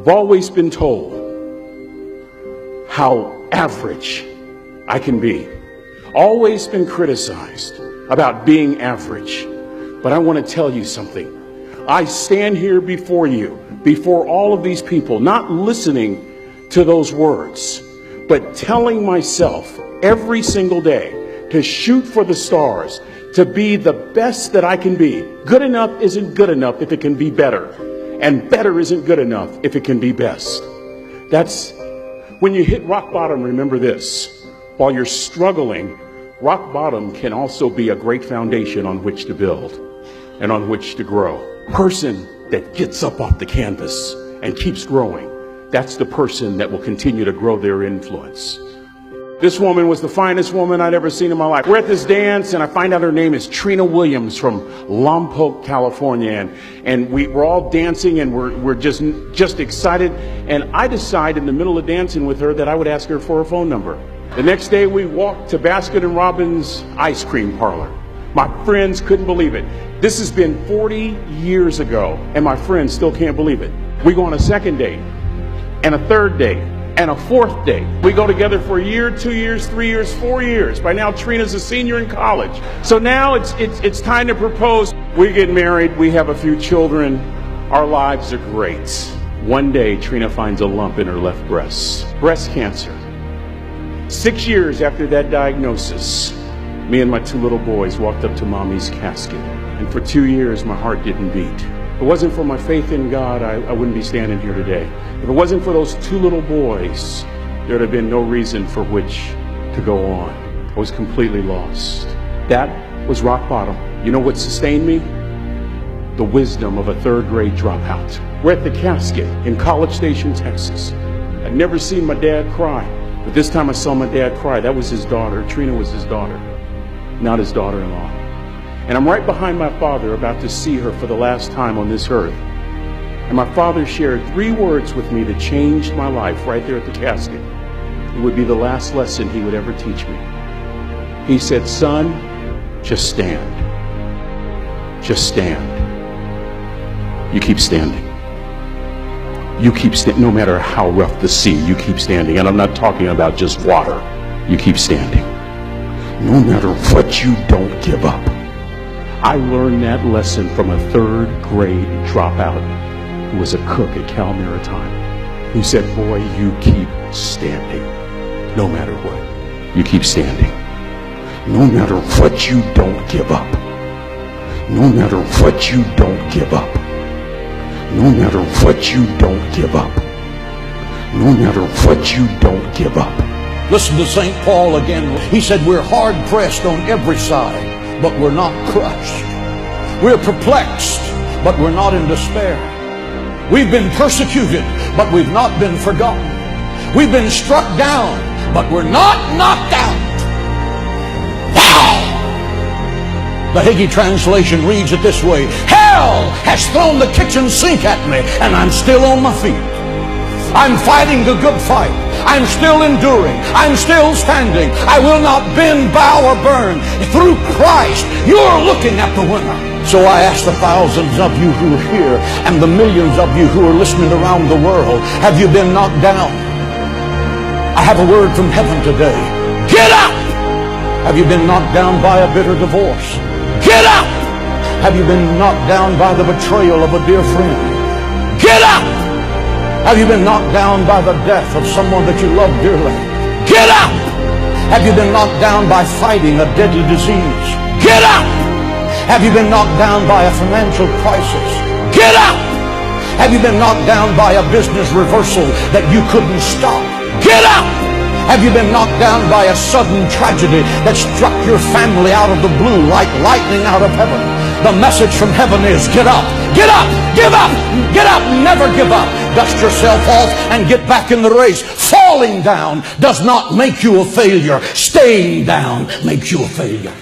I've always been told how average I can be. Always been criticized about being average. But I want to tell you something. I stand here before you, before all of these people, not listening to those words, but telling myself every single day to shoot for the stars, to be the best that I can be. Good enough isn't good enough if it can be better. And better isn't good enough if it can be best. That's when you hit rock bottom, remember this. While you're struggling, rock bottom can also be a great foundation on which to build and on which to grow. Person that gets up off the canvas and keeps growing, that's the person that will continue to grow their influence. This woman was the finest woman I'd ever seen in my life. We're at this dance and I find out her name is Trina Williams from Lompoc, California. And we're all dancing and we're just excited. And I decide in the middle of dancing with her that I would ask her for her phone number. The next day we walked to Baskin & Robbins ice cream parlor. My friends couldn't believe it. This has been 40 years ago and my friends still can't believe it. We go on a second date and a third date and a fourth date. We go together for a year, 2 years, 3 years, 4 years. By now Trina's a senior in college. So now it's time to propose. We get married, we have a few children. Our lives are great. One day Trina finds a lump in her left breast. Breast cancer. 6 years after that diagnosis, me and my 2 little boys walked up to mommy's casket. And for 2 years, my heart didn't beat. If it wasn't for my faith in God, I wouldn't be standing here today. If it wasn't for those 2 little boys, there would have been no reason for which to go on. I was completely lost. That was rock bottom. You know what sustained me? The wisdom of a 3rd grade dropout. We're at the casket in College Station, Texas. I'd never seen my dad cry. But this time I saw my dad cry. That was his daughter. Trina was his daughter, not his daughter-in-law. And I'm right behind my father, about to see her for the last time on this earth. And my father shared 3 words with me that changed my life right there at the casket. It would be the last lesson he would ever teach me. He said, son, just stand. Just stand. You keep standing. You keep standing. No matter how rough the sea, you keep standing. And I'm not talking about just water. You keep standing. No matter what, you don't give up. I learned that lesson from a 3rd grade dropout who was a cook at Cal Maritime. He said, boy, you keep standing. No matter what, you keep standing. No matter what, you don't give up. No matter what, you don't give up. No matter what, you don't give up. No matter what, you don't give up. Listen to St. Paul again. He said, we're hard pressed on every side, but we're not crushed. We're perplexed, but we're not in despair. We've been persecuted, but we've not been forgotten. We've been struck down, but we're not knocked out. Wow! The Hagee translation reads it this way: hell has thrown the kitchen sink at me, and I'm still on my feet. I'm fighting the good fight. I'm still enduring. I'm still standing. I will not bend, bow, or burn. Through Christ, you're looking at the winner. So I ask the thousands of you who are here and the millions of you who are listening around the world, have you been knocked down? I have a word from heaven today. Get up! Have you been knocked down by a bitter divorce? Get up! Have you been knocked down by the betrayal of a dear friend? Get up! Have you been knocked down by the death of someone that you love dearly? Get up! Have you been knocked down by fighting a deadly disease? Get up! Have you been knocked down by a financial crisis? Get up! Have you been knocked down by a business reversal that you couldn't stop? Get up! Have you been knocked down by a sudden tragedy that struck your family out of the blue like lightning out of heaven? The message from heaven is, get up, get up, give up, get up, never give up. Dust yourself off and get back in the race. Falling down does not make you a failure. Staying down makes you a failure.